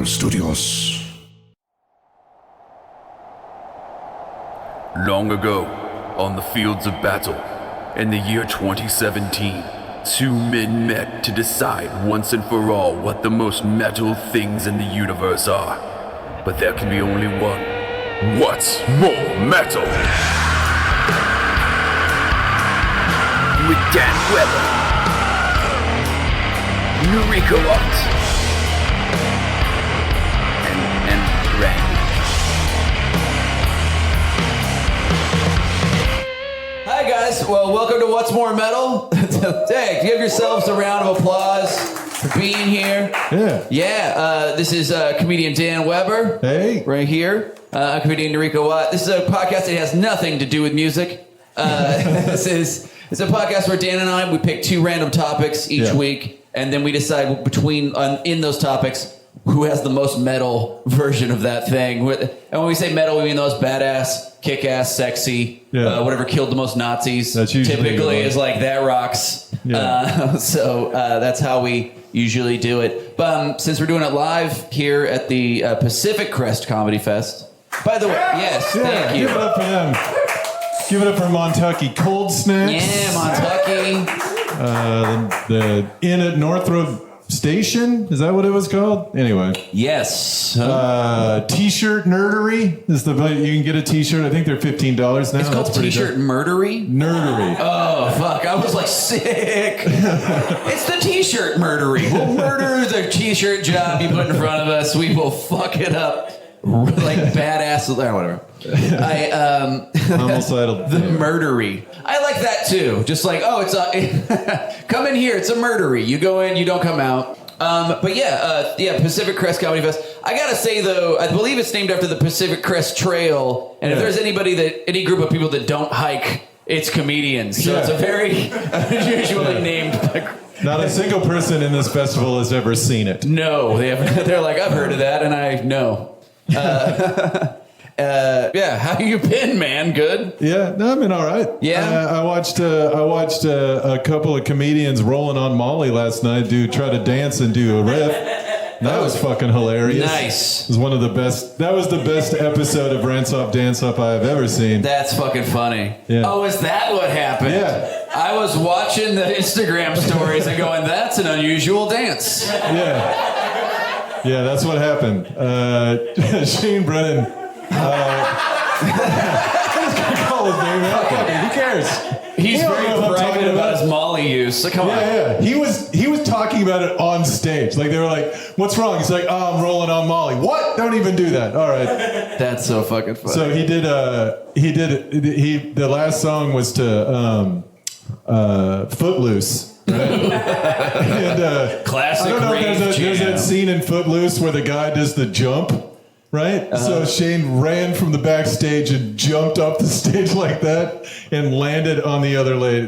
Studios. Long ago, on the fields of battle, in the year 2017, two men met to decide once and for all what the most metal things in the universe are. But there can be only one. What's more metal? With Dan Weber, Nariko and Randy. Hi guys, well welcome to What's More Metal. Hey, give yourselves a round of applause for being here. Yeah. This is comedian Dan Weber. Hey. Right here. Comedian Nariko Watt. This is a podcast that has nothing to do with music. It's a podcast where Dan and I, we pick two random topics each week, and then we decide in those topics who has the most metal version of that thing. And when we say metal, we mean the most badass, kick-ass, sexy, whatever killed the most Nazis. That's usually typically is like that rocks. Yeah. So that's how we usually do it. But since we're doing it live here at the Pacific Crest Comedy Fest, by the way, yes, thank you. Give it up for them. Give it up for Montucky Cold Snacks. Yeah, Montucky. The Inn at Northrop Station? Is that what it was called? Anyway. Yes. T-shirt nerdery is you can get a T-shirt. I think they're $15 now. It's called T-shirt murdery? Nerdery. Oh, fuck. I was like, sick. It's the T-shirt murdery. We'll murder the T-shirt job you put in front of us. We will fuck it up like badass. Whatever. Homicidal. The murdery. I like that too. Just like, it's come in here. It's a murdery. You go in, you don't come out. Pacific Crest Comedy Fest. I gotta say though, I believe it's named after the Pacific Crest Trail. And if there's any group of people that don't hike, it's comedians. So it's a very unusually named. Not a single person in this festival has ever seen it. No, they're like, I've heard of that, and I know. How you been, man? Good? Yeah, no, I've been all right. Yeah? I watched a couple of comedians rolling on Molly last night try to dance and do a riff. That was fucking hilarious. Nice. It was one of the best. That was the best episode of Rants Up Dance Up I have ever seen. That's fucking funny. Yeah. Oh, is that what happened? Yeah. I was watching the Instagram stories and going, that's an unusual dance. Yeah, that's what happened. Shane Brennan. I'm just gonna call his name out. Who cares? He's very private about his Molly use. So come on. Yeah. He was talking about it on stage. Like they were like, "What's wrong?" He's like, "Oh, I'm rolling on Molly." What? Don't even do that. All right. That's so fucking funny. So the last song was to Footloose. Right? And, classic. I don't know if there's that scene in Footloose where the guy does the jump, right? So Shane ran from the backstage and jumped up the stage like that and landed on the other lady,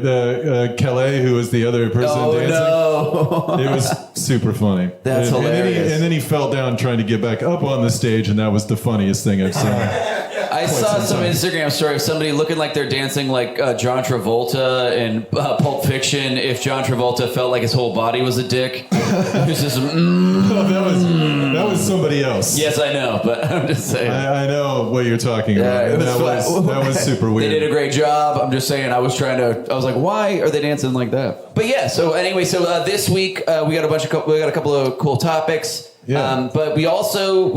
Kelly, who was the other person dancing. No. It was super funny. That's hilarious. And then he fell down trying to get back up on the stage, and that was the funniest thing I've seen. I saw some Instagram story of somebody looking like they're dancing like John Travolta in Pulp Fiction if John Travolta felt like his whole body was a dick. It was just, that was somebody else. Yes, I know, but I'm just saying. I know what you're talking about. And that was super weird. They did a great job. I'm just saying, I was like, why are they dancing like that? But yeah, so anyway, this week we got a couple of cool topics. Yeah. But we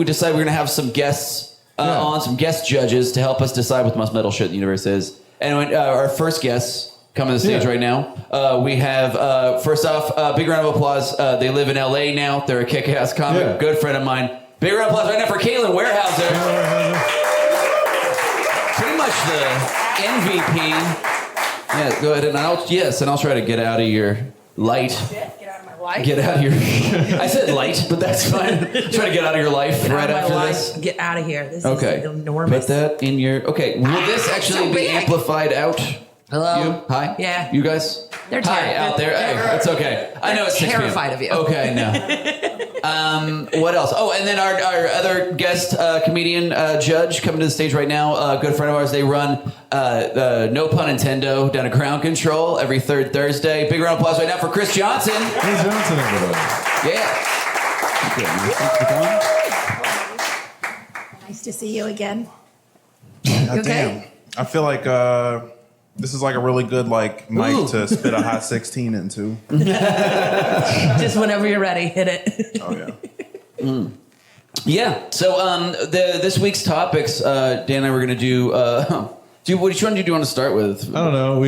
decided we're going to have some guests on, some guest judges to help us decide what the most metal shit in the universe is. And our first guests coming to the stage right now. We have, first off, big round of applause. They live in LA now. They're a kick-ass comic, good friend of mine. Big round of applause right now for Caitlin Weierhauser. Pretty much the MVP. Yeah, go ahead and I'll try to get out of your light. Get out of your... I said light, but that's fine. Try to get out of your life right after this. Get out of here. This is enormous. Put that in your... Okay, will this actually be amplified out? Hello? You? Hi? Yeah. You guys? They're Hi, out there. Hey, it's okay. I know it's 6 p.m. terrified of you. Okay, no. What else? Oh, and then our other guest comedian judge coming to the stage right now, a good friend of ours. They run No Pun Nintendo down at Ground Control every third Thursday. Big round of applause right now for Chris Johnson. Chris Johnson, everybody. Yeah. Thanks for coming. Nice to see you again. God okay? damn. I feel like this is like a really good like mic to spit a hot 16 into. Just whenever you're ready, hit it. Oh yeah. Yeah. So this week's topics, Dan and I were going to do. Which one do you want to start with? I don't know.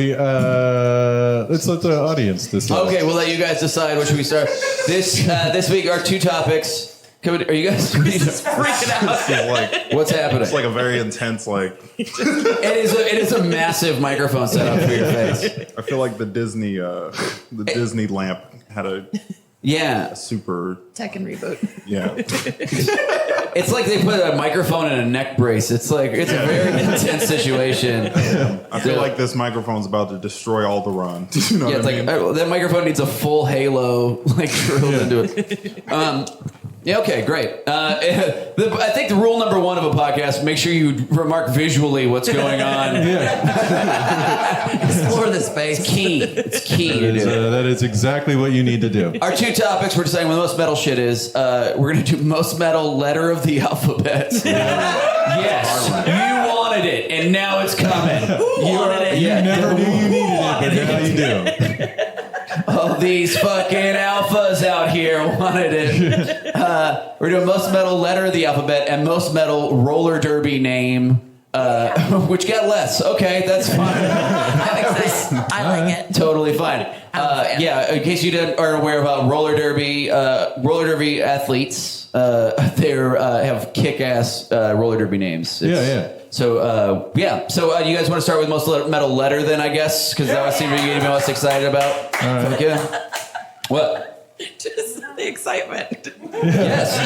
Let's let the audience decide. Okay, we'll let you guys decide. Where should we start? This week, our two topics. Are you guys freaking out? Like, What's happening? it's like a very intense like. It is a massive microphone setup for your face. I feel like the Disney lamp had a super Tekken reboot. yeah. It's like they put a microphone in a neck brace. It's a very intense situation. I feel like this microphone's about to destroy all the run. You know Yeah, what it's I mean? that microphone needs a full halo drilled into it. Yeah, okay, great. I think the rule number one of a podcast: make sure you remark visually what's going on. Explore the space. It's key. It's key to do. That is exactly what you need to do. Our two topics we're deciding what the most metal shit is. We're going to do most metal letter of the alphabet. Yes, you wanted it, and now it's coming. Who wanted it? You never knew you needed it, but now you do. All these fucking alphas out here wanted it. We're doing most metal letter of the alphabet and most metal roller derby name, which got less. Okay, that's fine. That makes sense. I like it. Totally fine. Yeah, in case you aren't aware about roller derby athletes, they have kick-ass roller derby names. So, So, you guys want to start with most metal letter then, I guess? Because that would seem to be the most excited about. All right. Yeah. What? Just the excitement. Yes.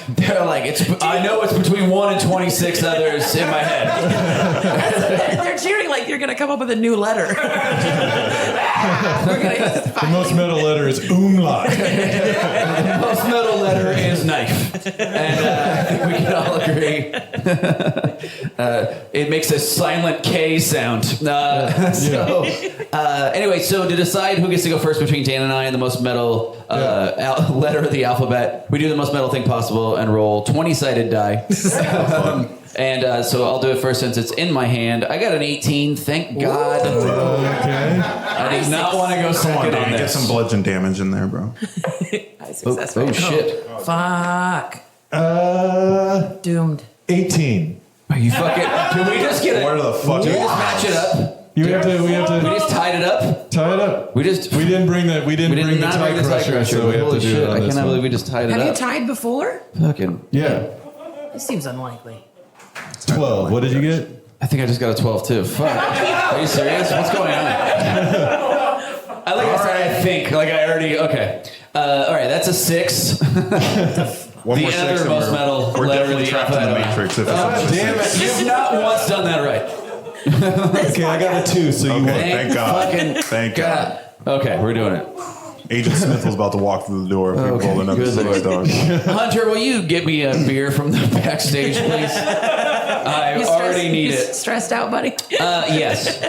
They're like, I know it's between 1 and 26 others in my head. They're cheering like you're going to come up with a new letter. The most metal letter is umlaut. The most metal letter is knife. And I think we can all agree. It makes a silent K sound. Anyway, so to decide who gets to go first between Dan and I and the most metal letter of the alphabet, we do the most metal thing possible and roll 20-sided die. So I'll do it first since it's in my hand. I got an 18, thank God. Okay. I did not want to go second on Get this. some bludgeon damage in there, bro. Oh shit. Fuck. Doomed. 18. Are you fucking... Can we just get it? Where the fuck? Can we just match it up? We have to We just tied it up? tie it up. We didn't bring the not tie bring the tie crusher, so we have Holy to do shit, it on I this cannot one. believe we just tied it Have you up. tied before? Fucking... Yeah. This seems unlikely. 12. What did you get? I think I just got a 12 too. Fuck. Are you serious? What's going on? I think. Like I already... Okay. All right, that's a 6. One The more other six and most metal we're letter definitely of the trapped in the alphabet. Matrix. If it's Damn it. You've not once done that right. Okay, I got a 2, so you Okay. won. Thank God. Fucking Thank God. Okay, we're doing it. Agent Smith was about to walk through the door if we rolled another good 6, lord. dog. Hunter, will you get me a beer from the backstage, please? I already need it. Stressed out, buddy? Yes.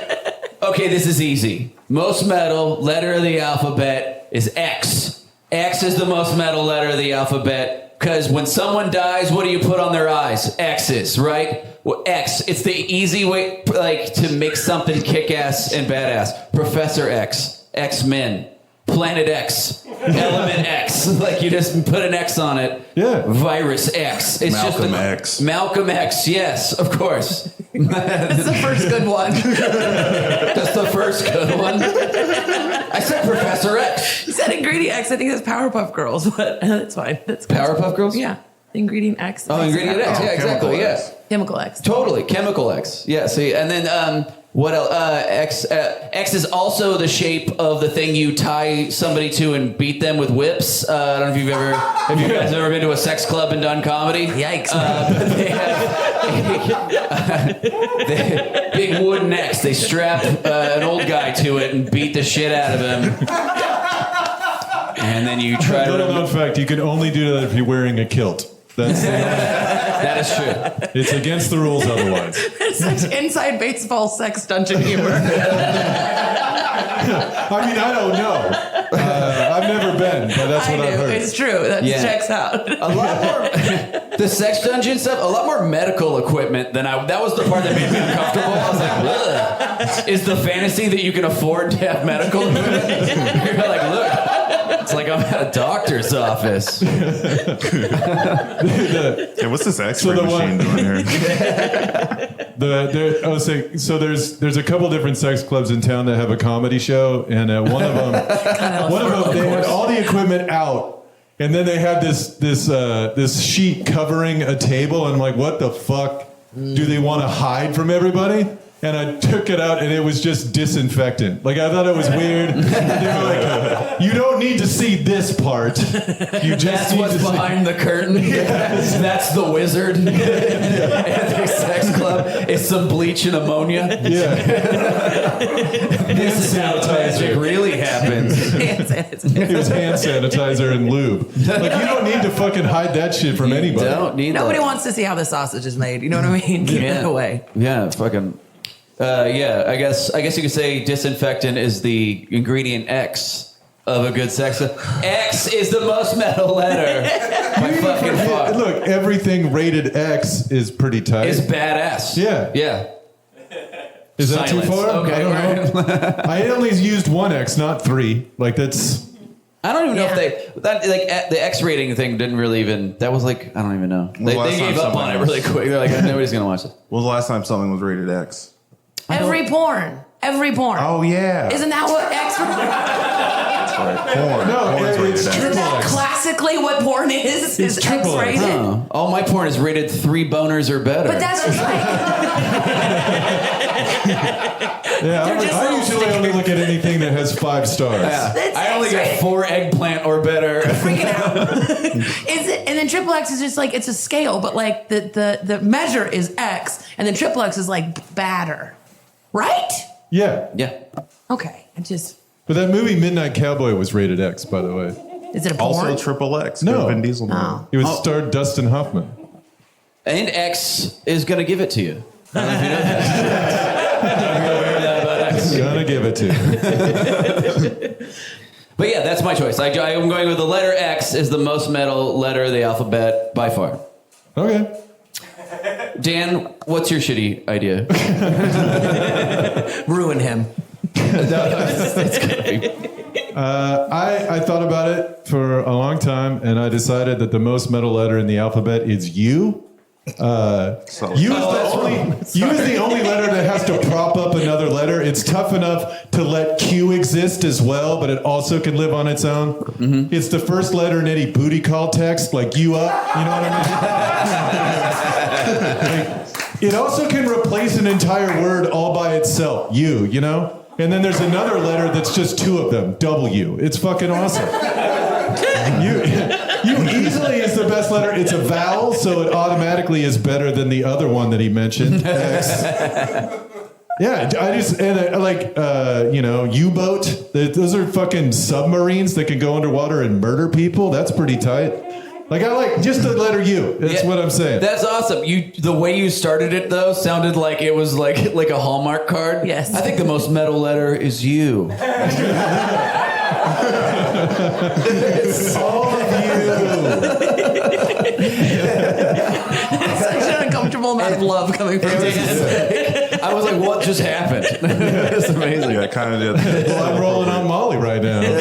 Okay, this is easy. Most metal letter of the alphabet is X. X is the most metal letter of the alphabet because when someone dies, what do you put on their eyes? X's, right? Well, X. It's the easy way, like, to make something kick-ass and badass. Professor X, X-Men, Planet X, Element X. Like, you just put an X on it. Yeah. Virus X. It's Malcolm just X. Malcolm X. Yes, of course. That's the first good one. That's the first good one. I said Professor X. You said ingredient X. I think that's Powerpuff Girls, but that's fine. That's good. Powerpuff Girls? Yeah. Ingredient X. Oh, ingredient X. Yeah, exactly. Chemical Yeah. X. Chemical X. Totally. Chemical X. Yeah, see. And then what else? X is also the shape of the thing you tie somebody to and beat them with whips. I don't know if have you guys ever been to a sex club and done comedy? Yikes. They have big wooden X. They strap an old guy to it and beat the shit out of him. And then you try to... Little known fact, you can only do that if you're wearing a kilt. That's That is true. it's against the rules otherwise. It's such inside baseball sex dungeon humor. I mean, I don't know. I've never been, but that's what I've heard. It's true. That checks out. A lot more the sex dungeon stuff. A lot more medical equipment than that was the part that made me uncomfortable. I was like, ugh. Is the fantasy that you can afford to have medical equipment? You're like, look, it's like I'm at a doctor's office. Yeah, what's this X-ray machine doing here? I was saying, so there's a couple different sex clubs in town that have a comedy show, and one of them they had all the equipment out, and then they had this sheet covering a table, and I'm like, what the fuck do they want to hide from everybody? And I took it out, and it was just disinfectant. Like, I thought it was weird. They were like, you don't need to see this part. You just That's need what's to behind the curtain. Yes. That's the wizard. At the sex club. It's some bleach and ammonia. Yeah. This is how magic really happens. It was hand sanitizer and lube. Like, you don't need to fucking hide that shit from anybody. Don't need Nobody that. wants to see how the sausage is made. You know what I mean? Keep it away. Yeah, fucking. I guess you could say disinfectant is the ingredient X of a good sex. X is the most metal letter. By fucking fuck. Look, everything rated X is pretty tight. It's badass. Yeah. Yeah. Is that too Silence. far? Okay, I don't know. I only used one X, not three. Like, that's... I don't even know if the X rating thing didn't really even. That was like, I don't even know. They gave up on it really quick. They're like, nobody's gonna watch it. When was the last time something was rated X? Every porn. Oh yeah. Isn't that what X? Porn. No, Porn's rated it's X. Isn't that X. classically what porn is? Is triple X. X-rated? Oh, all my porn is rated 3 boners or better. But that's just like Yeah, They're just I little usually only look at anything that has 5 stars. Yeah. That's I only get X-rated. 4 eggplant or better. freaking out. And then triple X is just like it's a scale, but like the measure is X, and then triple X is like badder, right? Yeah. Yeah. Okay, But that movie Midnight Cowboy was rated X, by the way. is it a porn? Also triple X. No. Good Vin Diesel movie. Oh. It was starred Dustin Hoffman. And X is gonna give it to you. I don't know if you know that. Gonna give it to you. But yeah, that's my choice. I'm going with the letter X is the most metal letter of the alphabet by far. Okay. Dan, what's your shitty idea? Ruin him. I thought about it for a long time, and I decided that the most metal letter in the alphabet is U. U is the only letter that has to prop up another letter. It's tough enough to let Q exist as well, but it also can live on its own. Mm-hmm. It's the first letter in any booty call text, like you up. You know what I mean? Like, it also can replace an entire word all by itself. You know? And then there's another letter that's just 2 of them. W. It's fucking awesome. U easily is the best letter. It's a vowel, so it automatically is better than the other one that he mentioned. X. Yeah, U-boat. Those are fucking submarines that can go underwater and murder people. That's pretty tight. Like, I like just the letter U. That's what I'm saying. That's awesome. The way you started it though sounded like it was like a Hallmark card. Yes. I think the most metal letter is U. All of you. Such an uncomfortable amount of love coming from Dan. I was like, what just happened? It's amazing. Yeah, I kind of did. Well, I'm rolling on Molly right now. So.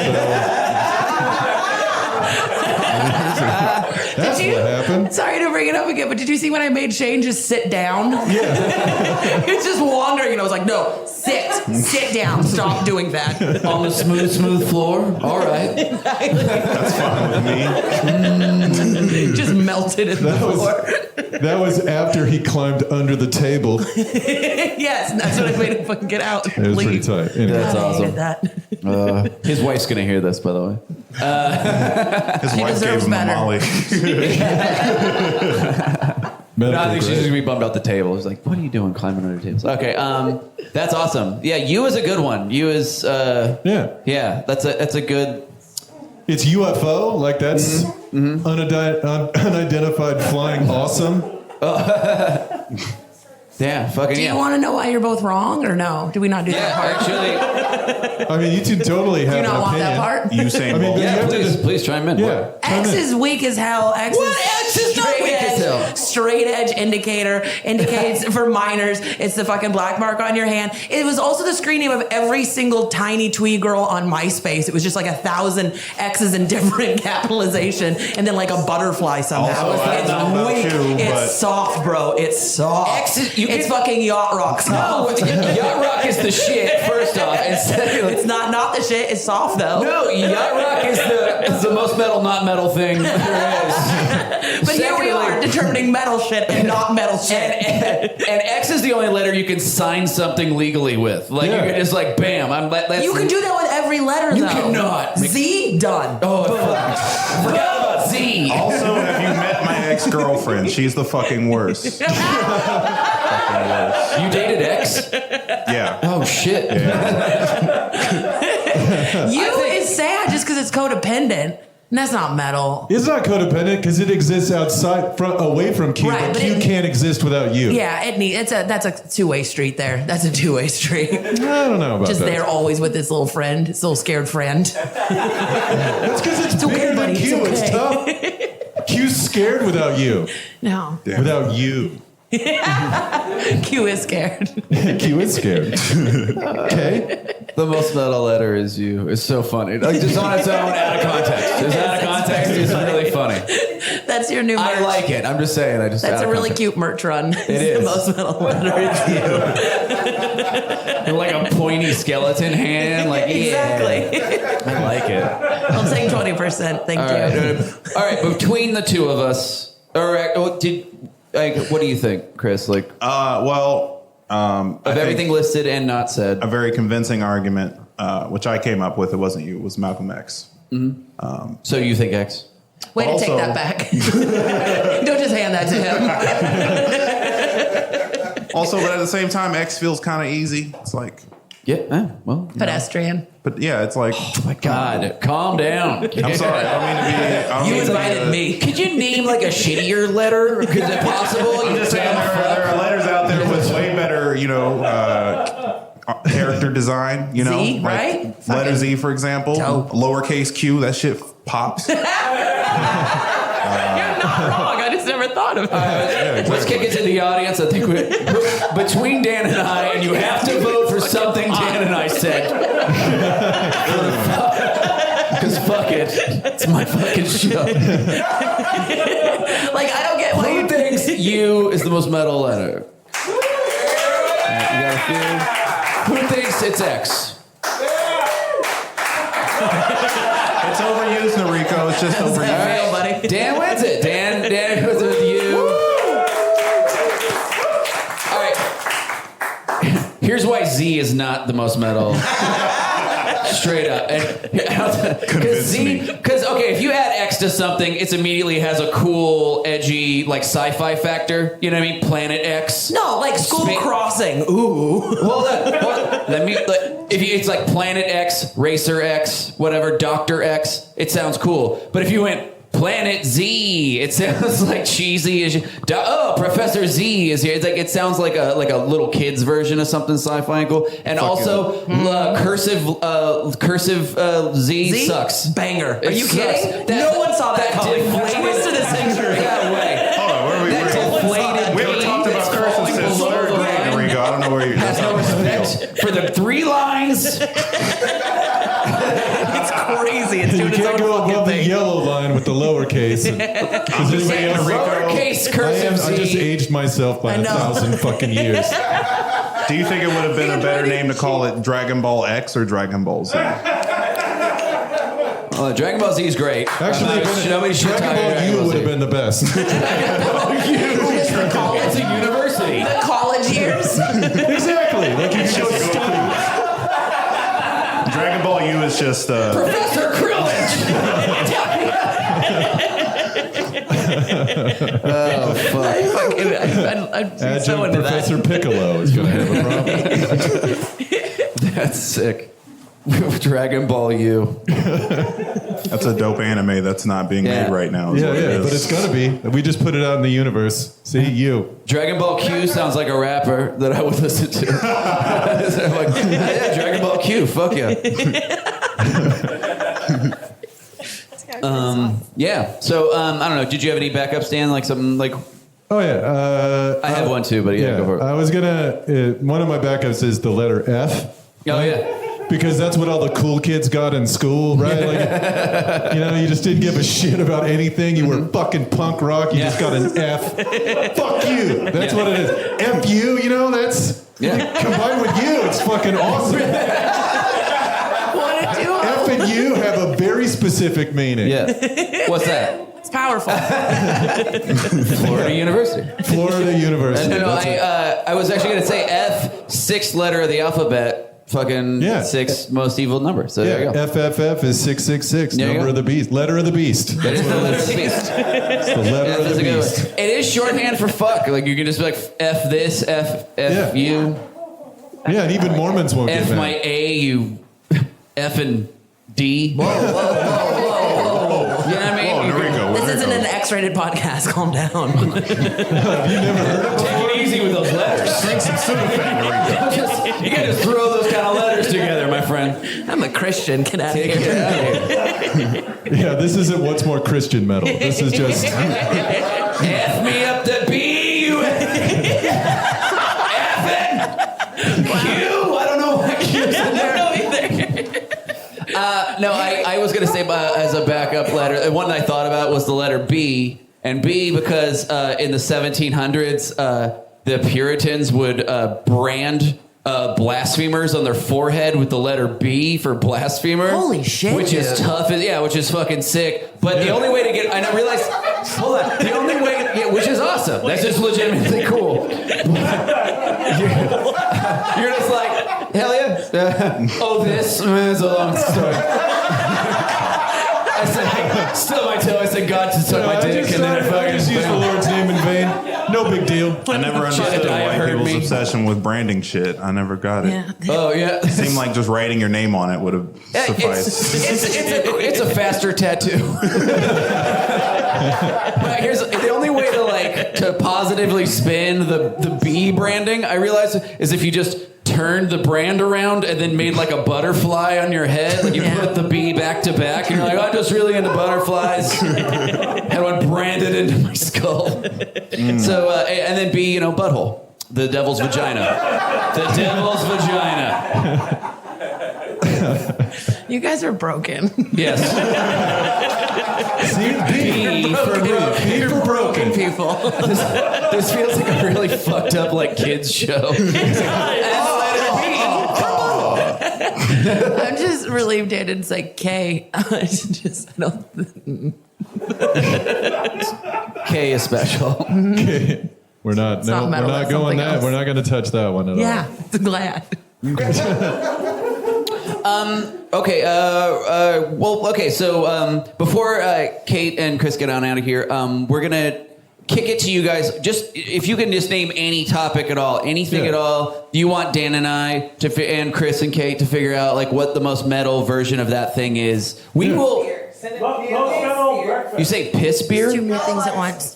That's what happened. Sorry to bring it up again, but did you see when I made Shane just sit down? Yeah. He was just wandering, and I was like, no, sit down, stop doing that. On the smooth floor. All right. That's fine with me. Just melted in the floor. That was after he climbed under the table. Yes, and that's what I made him fucking get out. It was pretty tight. Anyway. That's God, I hated awesome. that. His wife's gonna hear this, by the way. His wife deserves gave him better. a Molly. No, I think she's grade. just gonna be bummed out the table. She's like, "What are you doing climbing under tables?" Okay, that's awesome. Yeah, U is a good one. U is yeah. That's a good. It's UFO, like that's unidentified flying awesome. Yeah, fucking Do you want to know why you're both wrong or no? Do we not do that part? Actually, I mean, you two totally have Do you an not want opinion. that part? Usain I mean, Bolt. you yeah, have to please chime in. Yeah. What? X is weak as hell. X is not straight weak as hell? edge. Straight edge indicator indicates for minors. It's the fucking black mark on your hand. It was also the screen name of every single tiny twee girl on MySpace. It was just like 1,000 X's in different capitalization, and then like a butterfly somehow. Also, I it's don't know about weak. you, it's but- soft, bro. It's soft. X is- you it's can- fucking yacht rock soft. No, yacht rock is the shit. First off, and secondly, It's not the shit. It's soft though. no, yacht rock is the most metal, not metal thing there is. But here we are determining metal shit and not metal shit. And X is the only letter you can sign something legally with. Like Yeah. you can just like, bam. That's You can do that with every letter, You though. cannot. Z, done. Oh, forgot about Z. Also, have you met my ex-girlfriend? She's the fucking worst. Fucking worst. You dated X? Yeah. Oh shit. You is sad just because it's codependent. And that's not metal. It's not codependent because it exists away from Q, Right, but but Q it- can't exist without you. Yeah, that's a two-way street there. That's a two-way street. I don't know about Just that. there always with this little friend, this little scared friend. That's because it's okay, bigger buddy, than Q. it's It's okay. tough. Q's scared without you. No. Damn. Without you. Q is scared. Q is scared. Okay. The most metal letter is you. It's so funny. Like just on its own, out of context. Just out of context, it's really funny. That's your new merch. I like it. I'm just saying. That's a really cute merch run. It is. The most metal letter is you. like a pointy skeleton hand. Like Exactly. I like it. I'm saying 20%. Thank you. All right. Between the two of us, what do you think, Chris? Like Of everything listed and not said. a very convincing argument, which I came up with. It wasn't you. It was Malcolm X. So you think X? Way to take Also- that back. Don't just hand that to him. Also, but at the same time, X feels kind of easy. It's like, Yeah. Well. Pedestrian. but yeah, it's like. Oh my God! Calm down. I'm sorry. I don't mean to be. I don't You mean to be invited a- me. Could you name like a shittier letter? Is it possible? I'm just saying there are letters out there with way better, character design. Z, like right? letter Z, for example. Dope. Lowercase Q. That shit pops. You're not wrong. I just never thought of it. Let's kick it to the audience. I think between Dan and I, and you have to vote for something Dan and I said. Because fuck it. It's my fucking show. Like, I don't get why Who you thinks you is the most metal letter? You got a few? Who thinks it's X? It's overused, Nariko. It's just overused. feel, buddy. Dan wins it. Dan goes with you. All right. Here's why Z is not the most metal. Straight up. Because okay, if you add X to something, it immediately has a cool, edgy, like sci-fi factor. You know what I mean? Planet X. No, like School Spa- Crossing. Ooh. It's like Planet X, Racer X, whatever, Doctor X. It sounds cool. But if you went Planet Z, it sounds like cheesy as Professor Z is here. It's like it sounds like a little kid's version of something sci-fi and cool. And also cursive Z sucks. Banger. Are It you sucks. kidding? That- No one saw that coming. deflated- Twisted a century. Yeah, way. Hold on, where are we? That deflated We haven't beat talked about that's cursive falling since below third the grade, line. Nariko. I don't know where you. Has no respect for the 3 lines. It's crazy. It's You doing its can't own go fucking above the thing. yellow line with the lowercase. I'm just saying, Nariko. Lowercase cursive I just Z. aged myself by I know. 1,000 fucking years. Do you think it would have been a better name to call it Dragon Ball X or Dragon Ball Z? Dragon Ball Z is great. Actually, nobody should Dragon talk Ball about U would have Z. been the best. Just the college, It's a university. the college years. Exactly. Like you show Dragon Ball U is just. Professor Krillage. Oh fuck! I'm so into Professor Piccolo is going to have a problem. That's sick. Dragon Ball U. That's a dope anime that's not being made right now. is Yeah, what it yeah, is. but it's gonna be. We just put it out in the universe. See, you. Dragon Ball Q sounds like a rapper that I would listen to. So I'm like, yeah, Dragon Ball Q, fuck yeah. Yeah. So I don't know. Did you have any backups, Dan? Like something like? Oh yeah. I have one too, but yeah, go for it. I was gonna. One of my backups is the letter F. Oh yeah. Because that's what all the cool kids got in school, right? Like, you just didn't give a shit about anything. You were fucking punk rock. You just got an F. Fuck you. That's what it is. F you, that's combined with you. It's fucking awesome. What a duo. F and U have a very specific meaning. Yeah. What's that? It's powerful. Florida University. Florida University. No, That's it. I was actually going to say F, sixth letter of the alphabet. Fucking sixth most evil number. So there you go. FFF is 666. There you Number go. of the beast. Letter of the beast. That is the letter of the beast. It's the letter F of is the a good beast. one. It is shorthand for fuck. Like you can just be like F this, F you, Yeah, and even Mormons won't F get mad. my A, you F and D. Whoa. You know what I mean? Oh, Nariko. This isn't an X-rated podcast. Calm down. Have you never heard of it? Take it easy with those letters. Drink some Sudafed, Nariko. You can't just throw those kind of letters together, my friend. I'm a Christian. Get out of Take it here. out of here. Yeah, this isn't what's more Christian metal. This is just F me up the B, you F-ing Q. I don't know what Q's in there. No, I was going to say as a backup letter, one that I thought about was the letter B. And B because in the 1700s, the Puritans would brand blasphemers on their forehead with the letter B for blasphemer. Holy shit, Which is dude. tough. Yeah, which is fucking sick. But the only way to get... I realized... Hold on. The only way... Yeah, which is awesome. That's just legitimately cool. You're just like, hell yeah. Oh, this is a long story. I said, still my toe. I said, God just took my dick and then I I fucking... just used the Lord's name in vain. No big deal. I never understood I white heard people's me. obsession with branding shit. I never got it. Yeah. Oh, yeah. It seemed like just writing your name on it would have sufficed. It's a faster tattoo. But here's the only way to positively spin the B branding, I realized, is if you just turned the brand around and then made like a butterfly on your head. Like you put the B back to back and you're like, I'm just really into butterflies. And I brand it into my skull. So, and then B, butthole. The devil's vagina. The devil's vagina. You guys are broken. Yes. See, B for broken People. This feels like a really fucked up kids show. I'm just relieved I didn't say K. I don't. K is special. Okay. We're not. not No, metal, we're not that's going something that. else. We're not going to touch that one at Yeah, glad. Okay. Okay. So before Kate and Chris get on out of here, we're gonna kick it to you guys. Just if you can just name any topic at all, anything at all. You want Dan and I and Chris and Kate to figure out what the most metal version of that thing is. We will. You say piss beer? Two more things at once.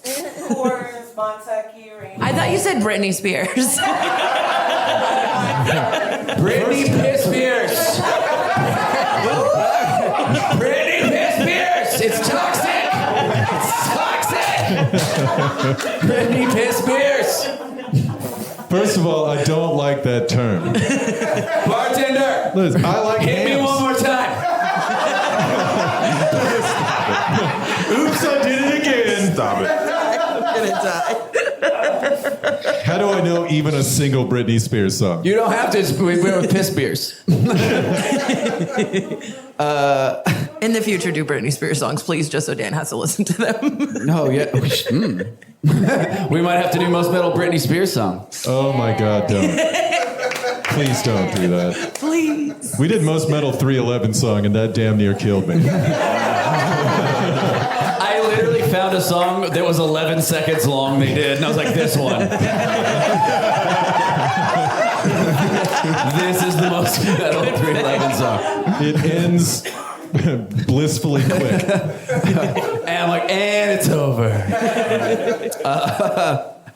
I thought you said Britney Spears. Britney Piss Spears. Britney Piss Spears. It's toxic. It's toxic. Britney Piss Spears. First of all, I don't like that term. Bartender. Liz, I like Hit me hams. one more time. Oops, I did it again. Stop it. How do I know even a single Britney Spears song? You don't have to. We went with Piss Beers. In the future, do Britney Spears songs, please, just so Dan has to listen to them. No, yeah. We might have to do most metal Britney Spears song. Oh my God, don't. Please don't do that. Please. We did most metal 311 song and that damn near killed me. I literally found a song that was 11 seconds long they did, and I was like, this one. This is the most metal 311 song. It ends blissfully quick. And I'm like, and it's over.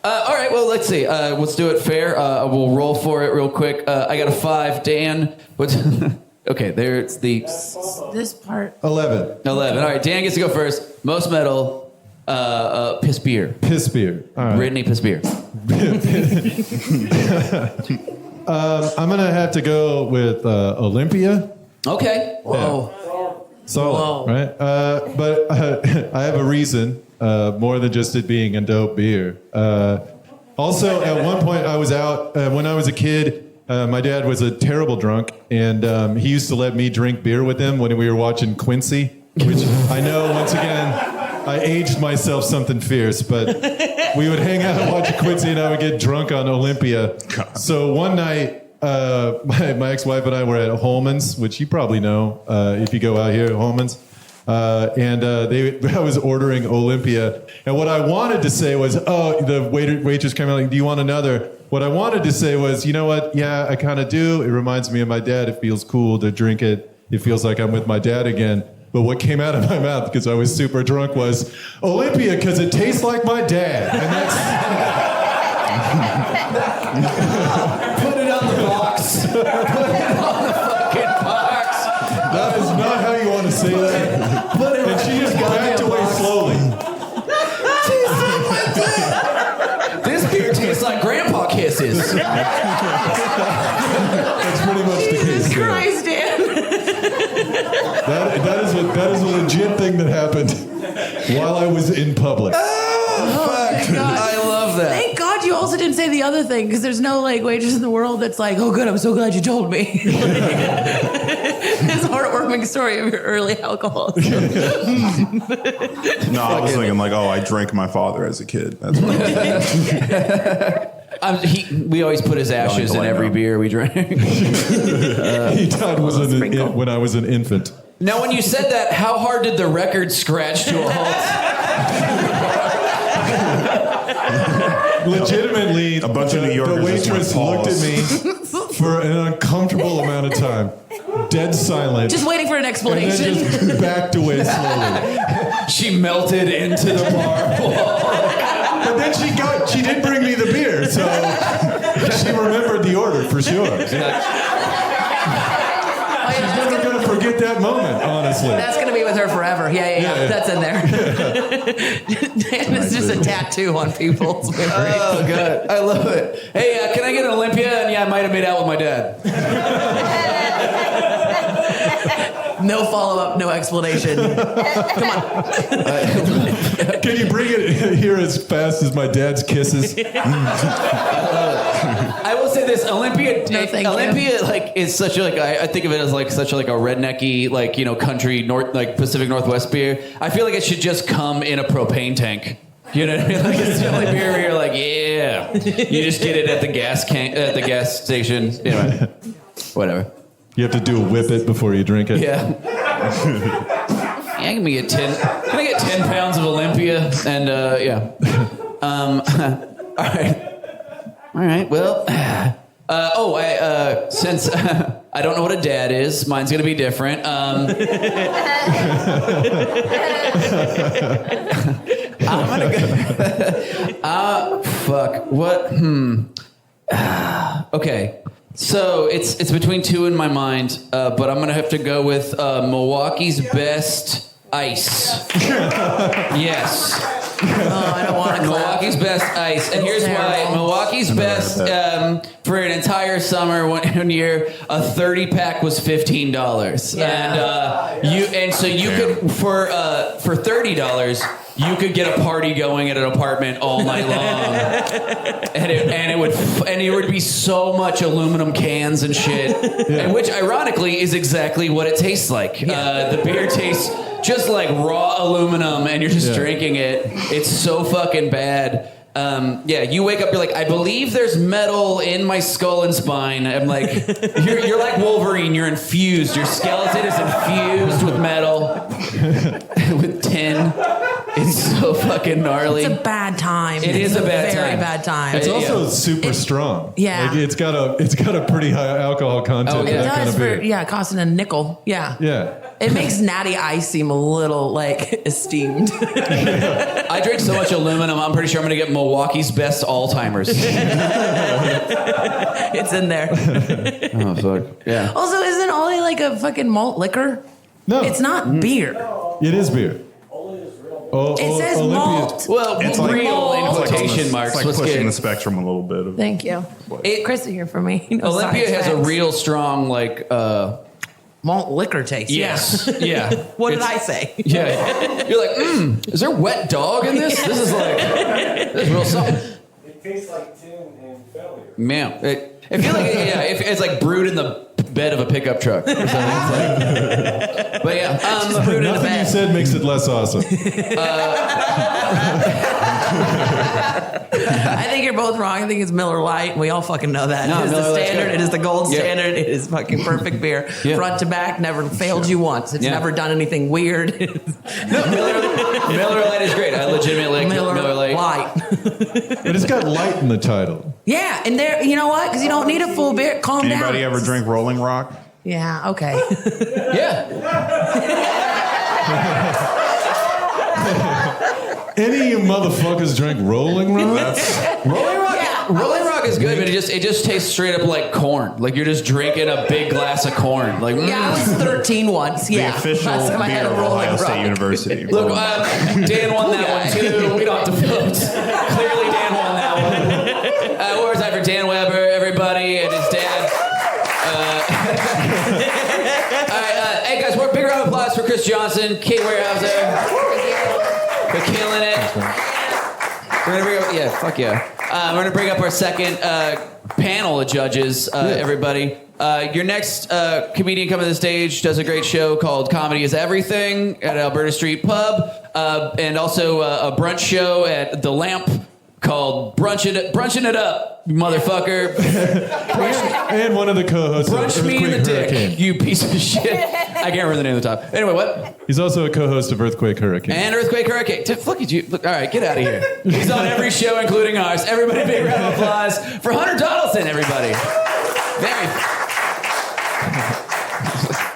All right, well, let's see. Let's do it fair. We'll roll for it real quick. I got a 5. Dan, what's... Okay, there's the... This part. 11. 11. All right, Dan gets to go first. Most metal, piss beer. Piss beer. All right. Brittany, piss beer. I'm going to have to go with Olympia. Okay. Whoa. Solid, Whoa. right? But I have a reason, more than just it being a dope beer. Also, at one point, I was out, when I was a kid, my dad was a terrible drunk, and he used to let me drink beer with him when we were watching Quincy, which I know, once again, I aged myself something fierce, but we would hang out and watch Quincy, and I would get drunk on Olympia. God. So one night, my ex-wife and I were at Holman's, which you probably know if you go out here at Holman's. I was ordering Olympia, and what I wanted to say was, the waitress came out like, do you want another? What I wanted to say was, you know what? Yeah, I kind of do. It reminds me of my dad. It feels cool to drink it. It feels like I'm with my dad again. But what came out of my mouth, because I was super drunk, was Olympia, because it tastes like my dad. And that's... Put it on the box. Put it on the fucking box. That is not how you want to say that. And she just backed away slowly. This beer tastes like grandpa kisses. That's pretty much the case. Jesus Christ, Dan. That is a legit thing that happened while I was in public. Oh, God. I love that. Thank God you also didn't say the other thing, because there's no like waitress in the world that's like, oh good, I'm so glad you told me. This heartwarming story of your early alcoholism. No, I was thinking like, I drank my father as a kid. That's what I was thinking. We always put his ashes in every beer we drank. He died when I was an infant. Now, when you said that, how hard did the record scratch to a halt? Legitimately, A bunch of New Yorkers the waitress just went looked at me for an uncomfortable amount of time, dead silent, Just waiting for an and explanation. then just backed away slowly. She melted into the bar wall. But then she did bring me the beer, so she remembered the order for sure. She's never gonna forget that moment, honestly. That's going to be with her forever. Yeah. That's in there. Dan is just a tattoo on people's memories. Oh, God. I love it. Hey, can I get an Olympia? And I might have made out with my dad. No follow-up, no explanation. Come on. Can you bring it here as fast as my dad's kisses? I will say this: Olympia, No, thank you. is such a I think of it as such a rednecky country Pacific Northwest beer. I feel like it should just come in a propane tank. You know what I mean? Like it's the only beer where you're like, yeah, you just get it at the gas station. Anyway, whatever. You have to do a whip it before you drink it. Yeah. Can I get 10 pounds of Olympia? And yeah. All right. Well. Since I don't know what a dad is, mine's gonna be different. I'm gonna go. Fuck. What? Okay. So it's between two in my mind, but I'm gonna have to go with Milwaukee's Best Ice. Yes. Oh, I don't want to Milwaukee's Best Ice, and here's why. Milwaukee's Best for an entire summer one year, a 30-pack was $15, and so you could for $30. You could get a party going at an apartment all night long, and it would be so much aluminum cans and shit, and which ironically is exactly what it tastes like. The beer tastes just like raw aluminum, and you're just drinking it. It's so fucking bad. You wake up, you're like, I believe there's metal in my skull and spine. I'm like, you're like Wolverine. You're infused. Your skeleton is infused with metal, with tin. It's so fucking gnarly. It's a bad time. It is a bad very time. bad time. It's also super strong. Yeah. Like it's got a pretty high alcohol content. Oh, for yeah. It that kind does of beer. costing a nickel. Yeah. Yeah. It makes Natty Ice seem a little like esteemed. I drink so much aluminum, I'm pretty sure I'm going to get Milwaukee's best all-timers. It's in there. Oh, fuck. Yeah. Also, isn't Ollie like a fucking malt liquor? No. It's not beer. It is beer. It says malt. Well, It's like- real in It's like quotation marks. It's like What's pushing good? the spectrum a little bit. Of, Thank you. Chris is here for me. He knows Olympia science has a facts. real strong, like, malt liquor taste. yes. Yeah. Yeah. What did It's- I say? Yeah. You're like, is there wet dog in this? This is like, this is real something. It tastes like tin and failure. Man, I feel like it's like brewed in the bed of a pickup truck or something. It's like, but yeah, Brewed in the Nothing you bed. said makes it less awesome. I think you're both wrong. I think it's Miller Lite, and we all fucking know that. No, it is Miller the Lite's standard. good. It is the gold Yeah. standard. It is fucking perfect beer. Yeah. Front to back, never failed you once. It's Yeah. never done anything weird. Miller Lite is great. I legitimately like Miller Lite. Light. But it's got light in the title. Yeah, and there, you know what? Because you don't need a full beer. Calm down. anybody ever drink Rolling Rock? Yeah. Okay. Yeah. Any of you motherfuckers drink Rolling Rock? Rolling Rock. Yeah. Rolling Rock is good, but it just tastes straight up like corn. Like you're just drinking a big glass of corn. Like Yeah, I was 13 once. Yeah. The official Last time I had beer a of Rolling Ohio State Rock. University. Look, Rolling Rock. Dan won that one too. We don't have to vote. Clearly, Dan won that one. Where's that for Dan Weber, everybody, and his dad? All right, hey guys, we're big round of applause for Chris Johnson, Kate Weierhauser, for killing it. We're gonna bring up, yeah, fuck yeah. We're gonna bring up our second panel of judges, everybody. Your next comedian coming to the stage does a great show called Comedy is Everything at Alberta Street Pub, and also a brunch show at The Lamp called Brunching It Up, motherfucker. And one of the co-hosts of Brunch me in the Earthquake dick, Hurricane. you piece of shit. I can't remember the name of the top. Anyway, what? He's also a co-host of Earthquake Hurricane. And Earthquake Hurricane. Look at you. Look, all right, get out of here. He's on every show, including ours. Everybody, big round of applause for Hunter Donaldson, everybody. Very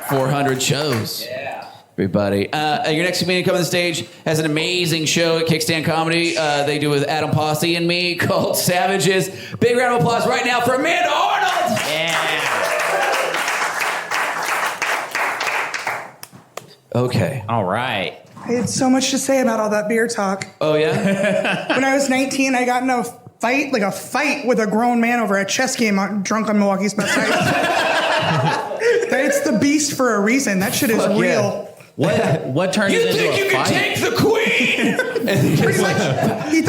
400 shows. Yeah. Everybody. Your next comedian coming to the stage has an amazing show at Kickstand Comedy. They do with Adam Posse and me called Savages. Big round of applause right now for Amanda Arnold. Okay. All right. I had so much to say about all that beer talk. Oh, yeah? When I was 19, I got in a fight with a grown man over a chess game drunk on Milwaukee's best night. It's the beast for a reason. That shit is Fuck real. yeah. What turned You it into think a you can fight? take the queen? Pretty much. He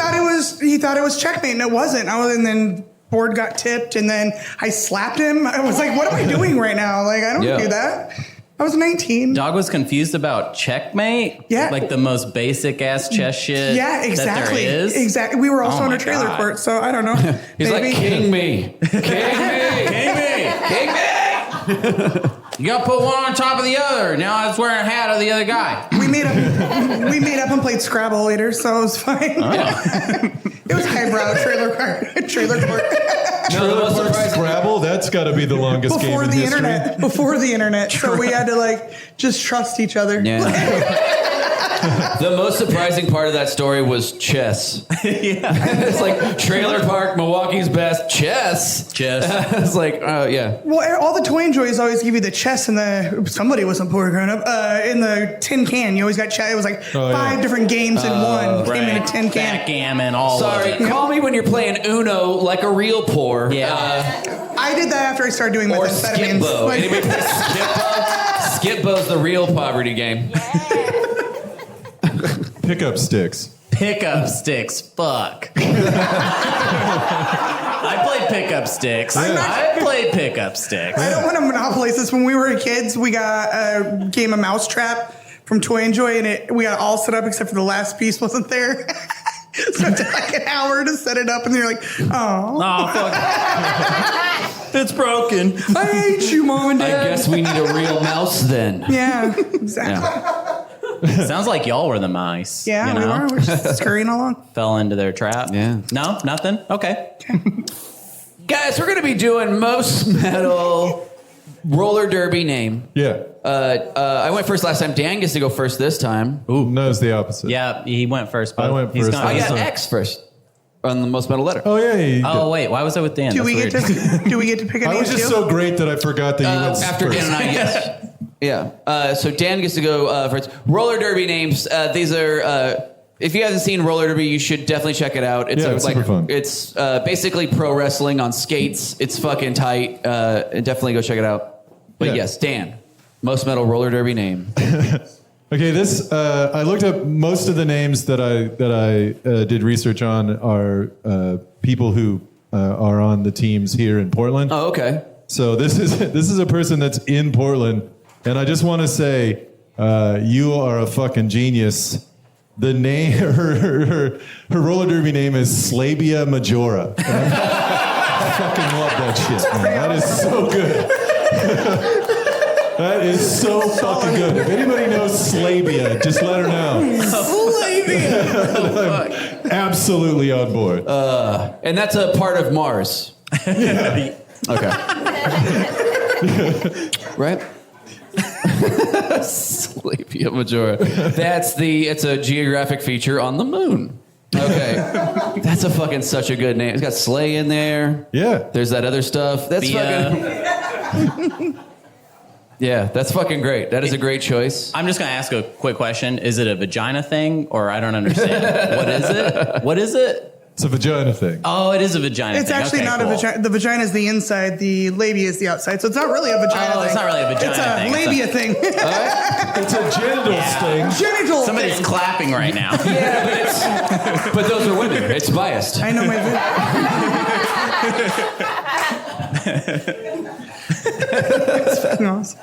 thought it was checkmate, and it wasn't. And then board got tipped, and then I slapped him. I was like, "What am I doing right now? Like, I don't Yeah. do that." I was 19. Dog was confused about checkmate. Yeah. Like the most basic ass chess shit. Yeah, exactly. That there is. Exactly. We were also Oh in my a trailer God. court, so I don't know. He's Maybe. like, king me. King me. King me. King me. You gotta put one on top of the other. Now I was wearing a hat of the other guy. We made up and played Scrabble later, so it was fine. It was highbrow trailer court. No, the most surprising. Scrabble, that's got to be the longest game Before in the history. internet. Before the internet. So we had to just trust each other. Yeah. The most surprising part of that story was chess. It's like trailer park, Milwaukee's best chess. It's like, oh yeah. Well, all the Toy Enjoys always give you the chess and somebody wasn't poor growing up, in the tin can. You always got chess. It was like five different games in one. Came in a tin can. Backgammon, all Sorry, of it. call me when you're playing Uno like a real poor. Yeah. I did that after I started doing Or methamphetamines. Skip-Bo. Like- Anybody play Skip-Bo? Skip-Bo's the real poverty game. Pickup sticks. Pickup sticks. Fuck. I played pickup sticks. I played pickup sticks. I don't want to monopolize this. When we were kids, we got a game of Mousetrap from Toy Enjoy, and we got all set up except for the last piece wasn't there. So it took like an hour to set it up, and you're like, oh, Oh, fuck. It's broken. I hate you, Mom and I Dad. guess we need a real mouse then. Yeah, exactly. Sounds like y'all were the mice. Yeah, you we know? were. We're just scurrying along. Fell into their trap. Yeah. No, nothing. Okay. Guys, we're going to be doing most metal roller derby name. Yeah. I went first last time. Dan gets to go first this time. Ooh, no, it's the opposite. Yeah, he went first. But I went he's first. gonna- I got Sorry. X first on the most metal letter. Oh yeah. You Oh did. wait, why was I with Dan? Do we That's get weird. to pick a I name was just too? so great that I forgot that you went After first. Dan and I, yes. Yeah. So Dan gets to go first. Roller derby names. These are. If you haven't seen roller derby, you should definitely check it out. It's, Yeah, it's super fun. It's basically pro wrestling on skates. It's fucking tight. Definitely go check it out. But Yeah. yes, Dan, most metal roller derby name. Okay, this I looked up most of the names that I did research on are people who are on the teams here in Portland. Oh, okay. So this is a person that's in Portland, and I just want to say you are a fucking genius. The name her roller derby name is Slabia Majora. And I fucking love that shit, man. That is so good. That is so fucking good. If anybody knows Slabia, just let her know. I'm absolutely on board. And that's a part of Mars. Okay. Right? Slapia Majora. It's a geographic feature on the moon. Okay. That's a fucking such a good name. It's got sleigh in there. Yeah. There's that other stuff. That's fucking. Yeah, that's fucking great. That is a great choice. I'm just gonna ask a quick question. Is it a vagina thing, or I don't understand? What is it? What is it? It's a vagina thing. Oh, it is a vagina It's thing. actually Okay, not cool. a vagina. The vagina is the inside. The labia is the outside. So it's not really a vagina Oh, thing. it's not really a vagina It's a thing. labia thing. It's a genital sting. Genital Somebody's thing. clapping right now. Yeah, but those are women. It's biased. I know my. It's fucking awesome.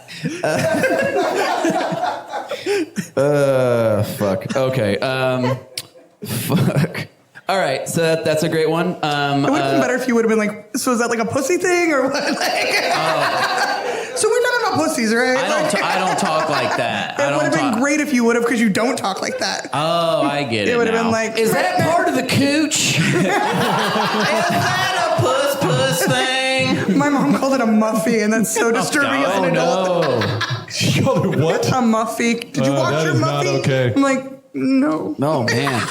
Fuck. Okay. Fuck. All right. So that's a great one. It would have been better if you would have been like, so is that like a pussy thing or what? Like, so we're talking about pussies, right? I don't talk like that. It would have been great if you would have, because you don't talk like that. Oh, I get it. It would have now. been like, Is that part of the cooch? Is that a puss thing? my mom called it a muffy, and that's so disturbing as an adult. no. What? A muffy. Did you watch that your is not muffy? okay. I'm like, no. Oh man.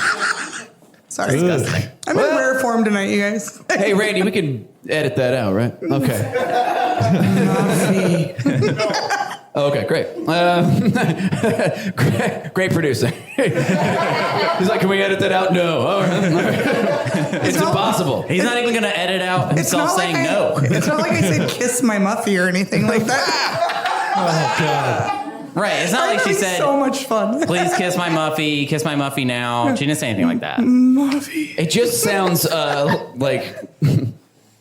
Sorry. Ugh. I'm in rare form tonight, you guys. Hey Randy, we can edit that out, right? Okay. Okay, great. Great producing. He's like, can we edit that out? No. All right. It's impossible. He's not even gonna edit out himself saying no. It's not like I said kiss my muffy or anything like that. Oh god. Right. It's not like she said, so much fun. please kiss my muffy now. She didn't say anything like that. Muffy. It just sounds like We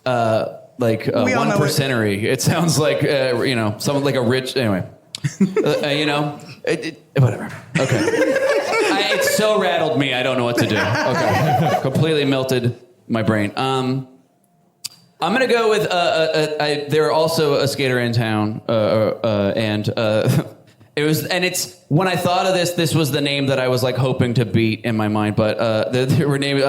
all one know it. percentery. It sounds like someone like a rich. Anyway, whatever. Okay, it so rattled me. I don't know what to do. Okay, completely melted my brain. I'm gonna go with there are also a skater in town, and it's when I thought of this was the name that I was like hoping to beat in my mind, but they were named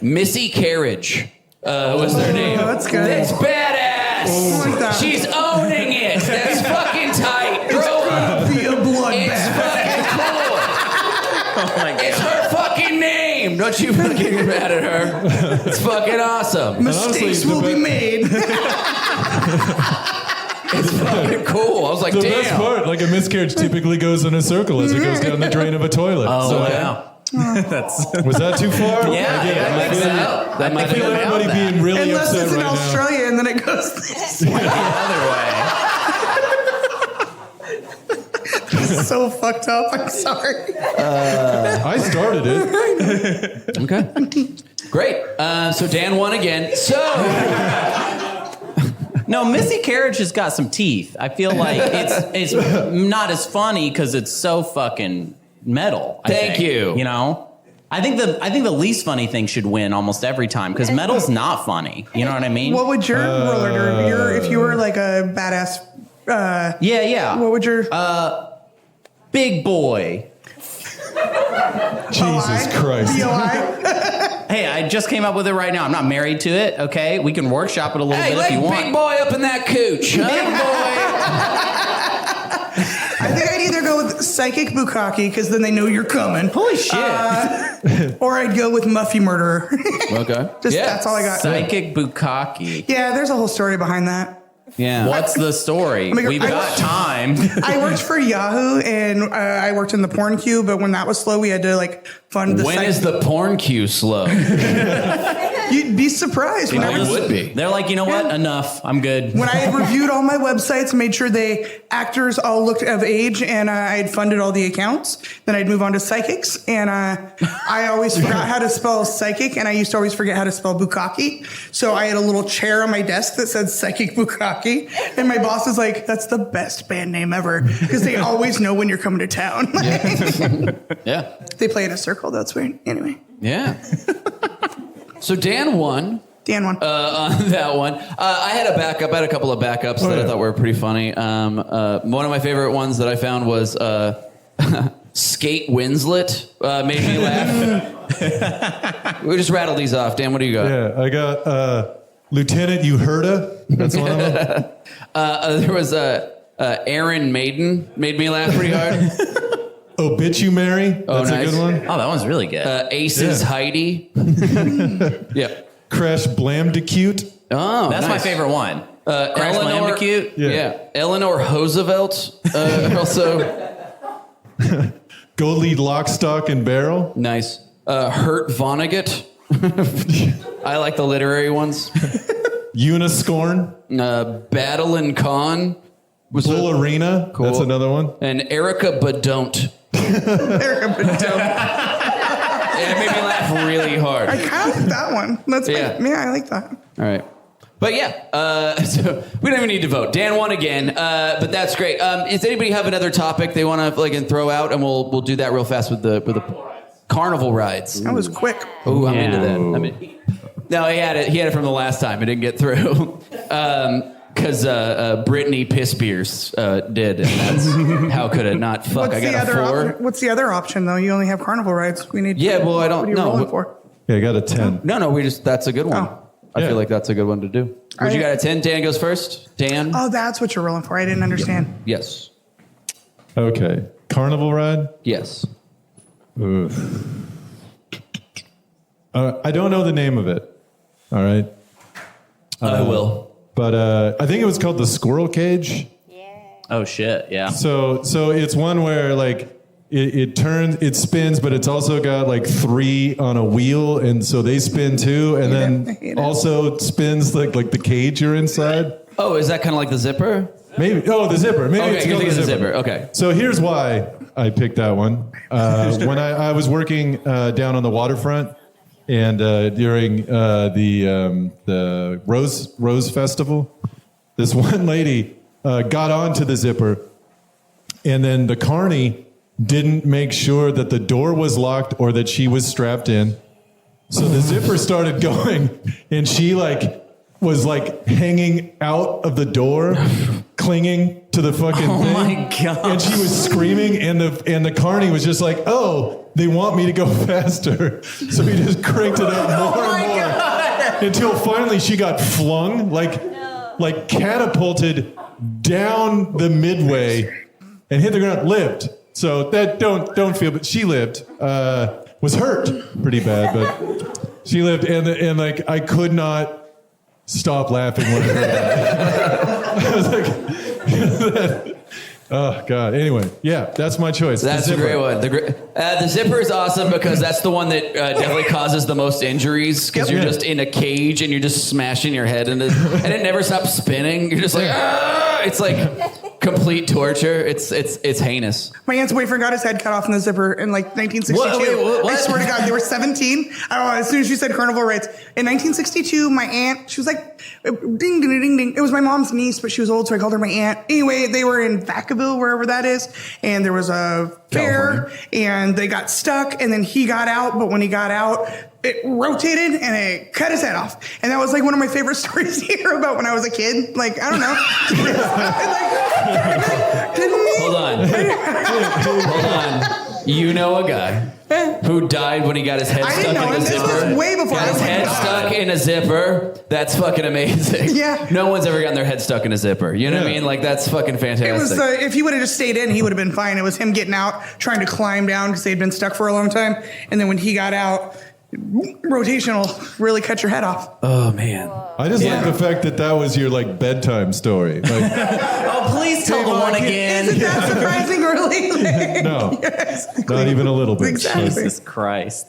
Missy Carriage. Was their name? that's good. That's badass. I like that. She's owning it. That's fucking tight. Grow up. Be a bloodbath. It's fucking cool. Oh my God. It's her fucking name. Don't you fucking get mad at her. It's fucking awesome. Mistakes honestly, will be made. It's fucking cool. I was like, The damn. best part, like a miscarriage typically goes in a circle as it goes down the drain of a toilet. Oh, So, wow. was that too far? Yeah, That might have been it. That might I have feel been it. everybody being really Unless upset it's in right now. Australia and then it goes this way. The other way. It's so fucked up. I'm sorry. I started it. Okay. Great. So Dan won again. So No, Missy Carriage has got some teeth. I feel like it's not as funny because it's so fucking metal. Thank you. You know, I think the least funny thing should win almost every time because metal's not funny. You know what I mean? What would your roller derby, if you were like a badass, Yeah. what would your, Big boy. Jesus Christ. B-O-I. Hey, I just came up with it right now. I'm not married to it, okay? We can workshop it a little Hey, bit let if you want. big boy up in that cooch. Huh? I think I'd either go with Psychic Bukkake, because then they know you're coming. Holy shit. Or I'd go with Muffy Murderer. Okay. That's all I got. Psychic Bukkake. Yeah, there's a whole story behind that. Yeah. What's the story? my God, We've got time. I worked for Yahoo, and I worked in the porn queue, but when that was slow, we had to fund the When site. is the porn queue slow? You'd be surprised. When I would be. They're like, you know what? Enough. I'm good. When I had reviewed all my websites, made sure actors all looked of age, and I had funded all the accounts, then I'd move on to psychics. And I always forgot how to spell psychic, and I used to always forget how to spell bukkake. So I had a little chair on my desk that said Psychic Bukkake, and my boss is like, "That's the best band name ever," because they always know when you're coming to town. Yeah. They play in a circle. That's weird. Anyway, Yeah. So Dan won. Dan won. On that one. I had a backup. I had a couple of backups that I thought were pretty funny. One of my favorite ones that I found was Skate Winslet. Made me laugh. We just rattled these off. Dan, what do you got? Yeah, I got Lieutenant Uherda. That's one of them. There was Aaron Maiden. Made me laugh pretty hard. Obituary. That's nice. a good one. Oh, that one's really good. Aces Yeah. Heidi. Yeah. Crash Blamdecute. Oh, That's my nice. favorite one. Crash Eleanor- Bandicoot. Yeah. Eleanor Roosevelt. Also Go lead Lock, Stock, and Barrel. nice. Hurt Vonnegut. I like the literary ones. Uniscorn. Battle and Con. Was Bull Arena. Cool. That's another one. And Erica Badon't. Erica Badon't. Yeah, it made me laugh really hard. I kind of like that one. Yeah. I like that. All right. But yeah, so we don't even need to vote. Dan won again, but that's great. Does anybody have another topic they want to throw out, and we'll do that real fast with the carnival rides. That was quick. Oh, I'm into that. No, he had it from the last time. It didn't get through because Brittany Piss Beers did, and that's how could it not? Fuck, I got a 4. What's the other option though? You only have carnival rides. We need. Yeah, well, I don't what are you know. rolling for? Yeah, I got a 10. No, that's a good one. Oh. I Yeah. feel like that's a good one to do. Would you got a 10? Dan goes first. Dan. Oh, that's what you're rolling for. I didn't understand. Yes. Okay. Carnival ride. Yes. Oof. I don't know the name of it. All right. I will. But I think it was called the Squirrel Cage. Oh shit! Yeah. So it's one where like it turns, it spins, but it's also got like 3 on a wheel, and so they spin too, and I then hate it. also spins like the cage you're inside. Oh, is that kind of like the zipper? Maybe. Oh, the zipper. Maybe Okay, it's you're called thinking the the zipper. zipper. Okay. So here's why I picked that one. When I was working down on the waterfront, and during the Rose Festival, this one lady got onto the zipper, and then the carny didn't make sure that the door was locked or that she was strapped in. So the zipper started going, and she was hanging out of the door, clinging to the fucking thing. Oh my god! And she was screaming, and the carny was just like, "Oh, they want me to go faster," so he just cranked it up more and more until finally she got flung, like catapulted down the midway and hit the ground. Lived. So that don't feel, but she lived. Was hurt pretty bad, but she lived, and like I could not stop laughing when I heard that. I was like, oh god. Anyway, yeah, that's my choice. That's a great one. The zipper is awesome because that's the one that definitely causes the most injuries because you're just in a cage and you're just smashing your head into, and it never stops spinning. You're just like, ah! It's like complete torture. It's heinous. My aunt's boyfriend got his head cut off in the zipper in like 1962. What? I swear to God, they were 17. I don't know. As soon as she said carnival rides in 1962, my aunt, she was like, ding, ding, ding, ding. It was my mom's niece, but she was old, so I called her my aunt. Anyway, they were in Vacaville, wherever that is, and there was a fair, and they got stuck, and then he got out, but when he got out, it rotated and it cut his head off. And that was like one of my favorite stories to hear about when I was a kid. Like, I don't know. Hold on. Hold on. You know a guy who died when he got his head I stuck didn't know in a him. This zipper. was way before got I his was head like, stuck in a zipper. That's fucking amazing. Yeah. No one's ever gotten their head stuck in a zipper. You know what I mean? Like, that's fucking fantastic. It was if he would have just stayed in, he would have been fine. It was him getting out, trying to climb down because they'd been stuck for a long time, and then when he got out, rotational really cut your head off. Oh man. I just like the fact that was your like bedtime story. Like, Oh, please tell the one again. Isn't that surprising, really? no, Yes. not even a little bit. Exactly. Jesus Christ.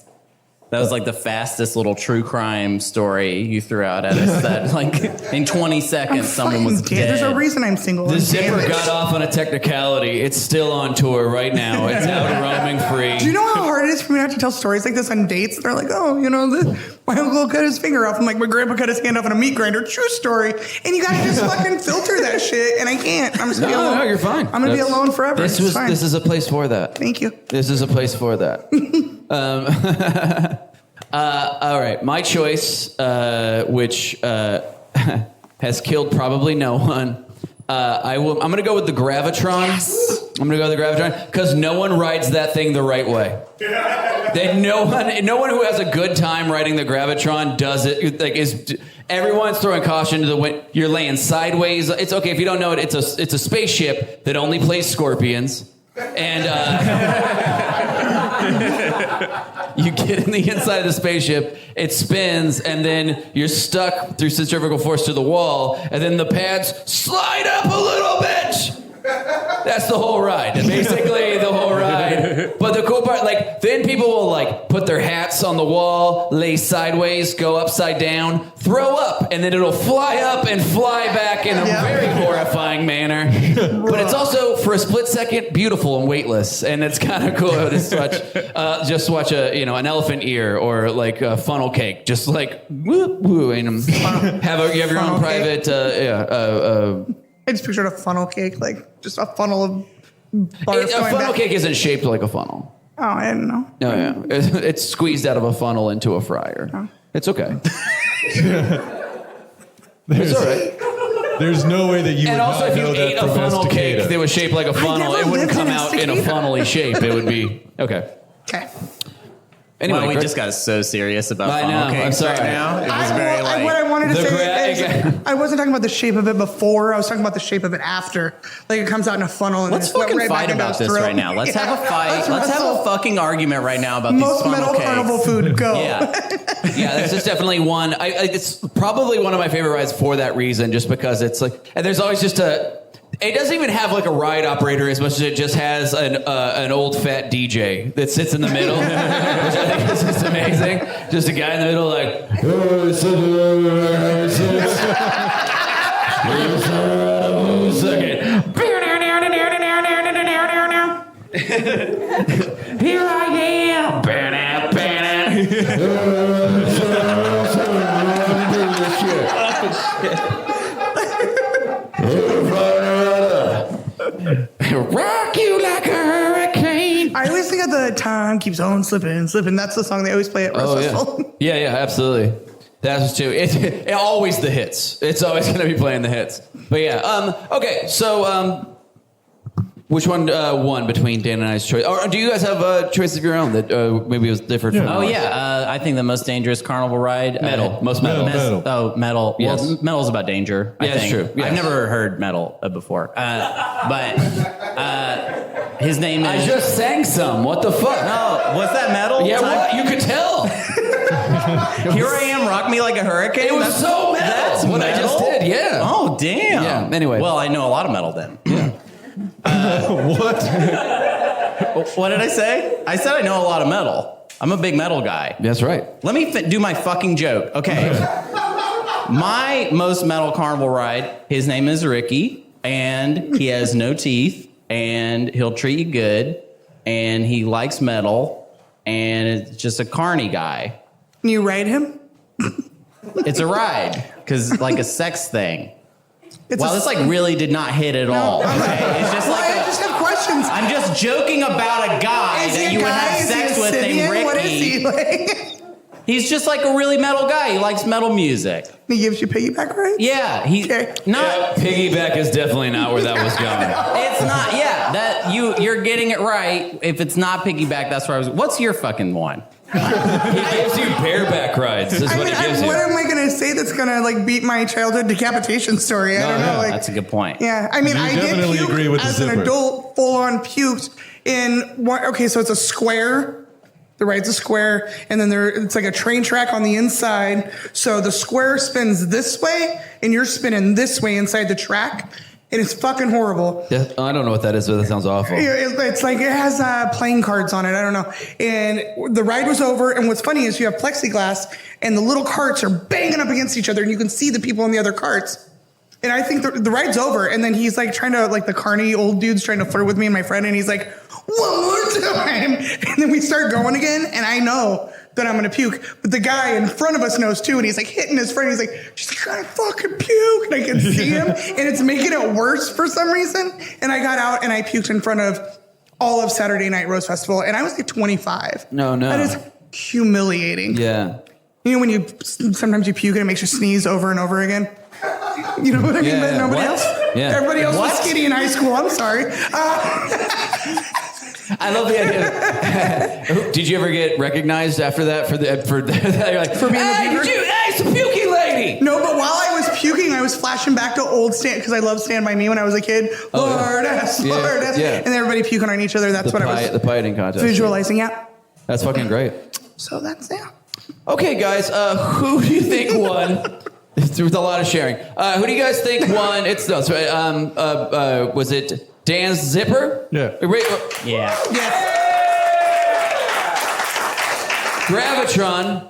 That was like the fastest little true crime story you threw out at us. That like in 20 seconds someone was Fucking dead. There's a reason I'm single. The I'm zipper damaged. got off on a technicality. It's still on tour right now. It's out roaming free. Do you know how hard it is for me to have to tell stories like this on dates? They're like, oh, my uncle cut his finger off. I'm like, my grandpa cut his hand off on a meat grinder. True story. And you gotta just fucking filter that shit. And I can't. I'm just gonna be alone. No, you're fine. I'm gonna be alone forever. This It's fine. is a place for that. Thank you. This is a place for that. All right, my choice, which has killed probably no one. I'm going to go with the Gravitron. Yes. I'm going to go with the Gravitron because no one rides that thing the right way. No one who has a good time riding the Gravitron does it. Like everyone's throwing caution to the wind. You're laying sideways. It's okay if you don't know it. It's a spaceship that only plays scorpions, and you get in the inside of the spaceship, it spins, and then you're stuck through centrifugal force to the wall, and then the pads slide up a little bit. That's the whole ride. Basically, the whole ride. But the cool part, like, then people will, like, put their hats on the wall, lay sideways, go upside down, throw up, and then it'll fly up and fly back in a very horrifying manner. But it's also, for a split second, beautiful and weightless, and it's kind of cool to just watch an elephant ear or, like, a funnel cake, just, like, woo, and you have your own private, I just pictured a funnel cake, like just a funnel of bars A going funnel back. cake isn't shaped like a funnel. Oh, I didn't know. No, yeah. It's squeezed out of a funnel into a fryer. Oh. It's okay. It's all right. There's no way that you And would also, not if you know ate that a from funnel cake Estacada. that was shaped like a funnel, never it wouldn't lived come in out in a Estacada. funnel-y shape. It would be okay. Okay. Anyway, Wow, we Greg- just got so serious about I know, funnel I'm cakes sorry. right now. It was very like what I wanted to The say gra- is I wasn't talking about the shape of it before. I was talking about the shape of it after. Like it comes out in a funnel. And let's it's went fucking right back fight into about his this throat. right now. Let's have a fight. Let's have a wrestle. fucking argument right now about Most these funnel metal cakes. carnival food. Go. Yeah. Yeah, this is definitely one. It's probably one of my favorite rides for that reason, just because it's like, and there's always just it doesn't even have like a ride operator as much as it just has an old fat DJ that sits in the middle, which I think is just amazing. Just a guy in the middle like, here I am. Rock you like a hurricane. I always think of the time keeps on slipping. That's the song they always play at Rose Festival. Yeah, absolutely. That's too. It always the hits. It's always going to be playing the hits. But yeah. Okay. So which one won between Dan and I's choice? Or do you guys have choices of your own that maybe was different from? Oh ours? yeah, I think the most dangerous carnival ride. Metal. Most metal. Metal. Oh, metal. Yes. Well, metal's about danger. I Yeah, it's think. true. Yes. I've never heard metal before, but his name is. I just sang some. What the fuck? Oh, was that metal? Yeah, what? You could tell. Here I am, rock me like a hurricane. It was so metal. That's what I just metal? did. Yeah. Oh damn. Yeah, anyway. Well, I know a lot of metal then. What? What did I say? I said I know a lot of metal. I'm a big metal guy. That's right. Let me do my fucking joke. Okay. My most metal carnival ride, his name is Ricky, and he has no teeth, and he'll treat you good, and he likes metal, and it's just a carny guy. Can you ride him? It's a ride, because like a sex thing. It's Wow, this like really did not hit at all. Okay? It's just like I just have questions. I'm just joking about a guy Is he that a you would guy? have Is he sex a with named Sibian? Ricky. What is he like? He's just like a really metal guy. He likes metal music. He gives you piggyback rides? Yeah, he Okay. not. Piggyback is definitely not where that was going. It's not. Yeah, that you're getting it right. If it's not piggyback, that's where I was. What's your fucking one? He gives you bareback rides. Is what he gives you. What am I going to say that's going to like beat my childhood decapitation story? I don't know. Like, that's a good point. Yeah, I mean, You I did definitely puke agree with the as an zipper. adult, full on puked in one. Okay, so it's a square. The ride's a square, and then it's like a train track on the inside. So the square spins this way, and you're spinning this way inside the track. And it's fucking horrible. I don't know what that is, but that sounds awful. It's like it has playing cards on it. I don't know. And the ride was over. And what's funny is you have plexiglass and the little carts are banging up against each other. And you can see the people in the other carts. And I think the ride's over. And then he's like trying to, like the carny old dude's trying to flirt with me and my friend. And he's like, one more time. And then we start going again. And I know that I'm going to puke. But the guy in front of us knows too. And he's like hitting his friend. He's like, she's trying to fucking puke. And I can see him. And it's making it worse for some reason. And I got out and I puked in front of all of Saturday Night Rose Festival. And I was like 25. No. That is humiliating. Yeah. You know when sometimes you puke and it makes you sneeze over and over again? You know what I mean? Yeah, But nobody what? else? Yeah. Everybody else was What? skinny in high school. I'm sorry. I love the idea. Did you ever get recognized after that for that? You're like, For being a hey, puker? hey, it's a pukey lady. No, but while I was puking, I was flashing back to old Stand, because I loved Stand By Me when I was a kid. Oh, yeah. Lord S, Yeah, Lord S. yeah. And everybody puking on each other. That's what I was The pie eating contest. visualizing. Yeah. That's fucking great. So that's it. Okay, guys, who do you think won? There was a lot of sharing. Who do you guys think won? Was it Dan's zipper? Yeah. Yeah. Yes. Gravitron.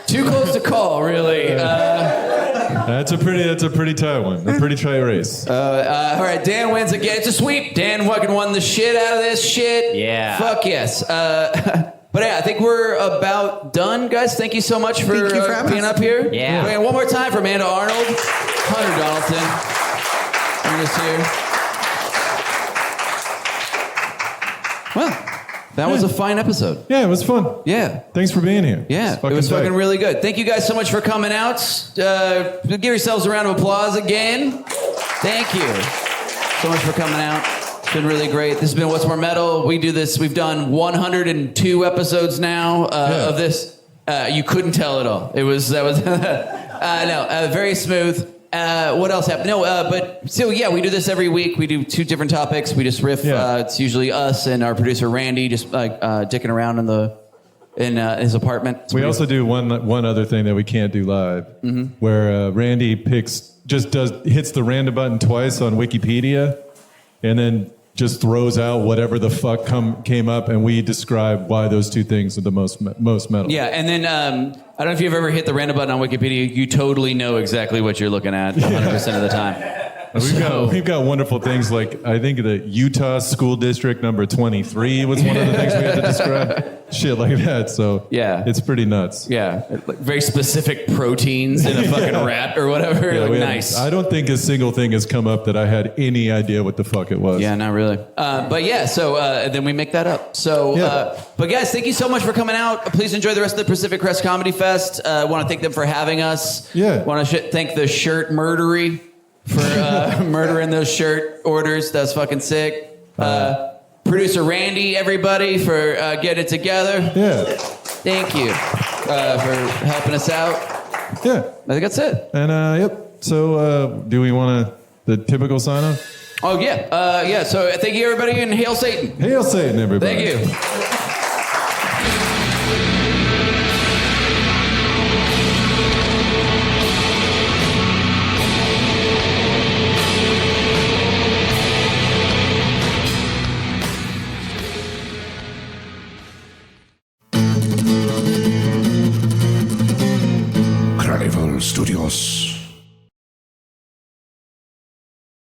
Too close to call, really. That's a pretty tight one. A pretty tight race. All right, Dan wins again. It's a sweep. Dan fucking won the shit out of this shit. Yeah. Fuck yes. But yeah, I think we're about done, guys. Thank you so much for Thank you for having being us. up here. Yeah. Okay, one more time for Amanda Arnold, Hunter Donaldson. Bring us here. Well, that was a fine episode. Yeah, it was fun. Yeah. Thanks for being here. Yeah, It's it was tight. fucking really good. Thank you guys so much for coming out. Give yourselves a round of applause again. Thank you so much for coming out. It's been really great. This has been What's More Metal. We do this. We've done 102 episodes now of this. You couldn't tell at all. Very smooth. What else happened? But so yeah, we do this every week. We do 2 different topics. We just riff. Yeah. It's usually us and our producer Randy just like dicking around in his apartment. We also do one other thing that we can't do live, where Randy hits the random button twice on Wikipedia, and then just throws out whatever the fuck came up, and we describe why those 2 things are the most metal. Yeah, and then I don't know if you've ever hit the random button on Wikipedia. You totally know exactly what you're looking at 100% of the time. We've got wonderful things like, I think the Utah School District number 23 was one of the things we had to describe. Shit like that. So Yeah. it's pretty nuts. Yeah, like very specific proteins in a fucking rat or whatever. Yeah, like, we had- nice. I don't think a single thing has come up that I had any idea what the fuck it was. Yeah, not really. But yeah, so then we make that up. So, Yeah. but guys, thank you so much for coming out. Please enjoy the rest of the Pacific Crest Comedy Fest. Want to thank them for having us. Yeah. Want to thank the Shirt Murdery for murdering those shirt orders. That's fucking sick. Producer Randy, everybody, for getting it together. Yeah. Thank you for helping us out. Yeah. I think that's it. And yep. So do we want the typical sign off? Oh, yeah. So thank you, everybody, and hail Satan. Hail Satan, everybody. Thank you.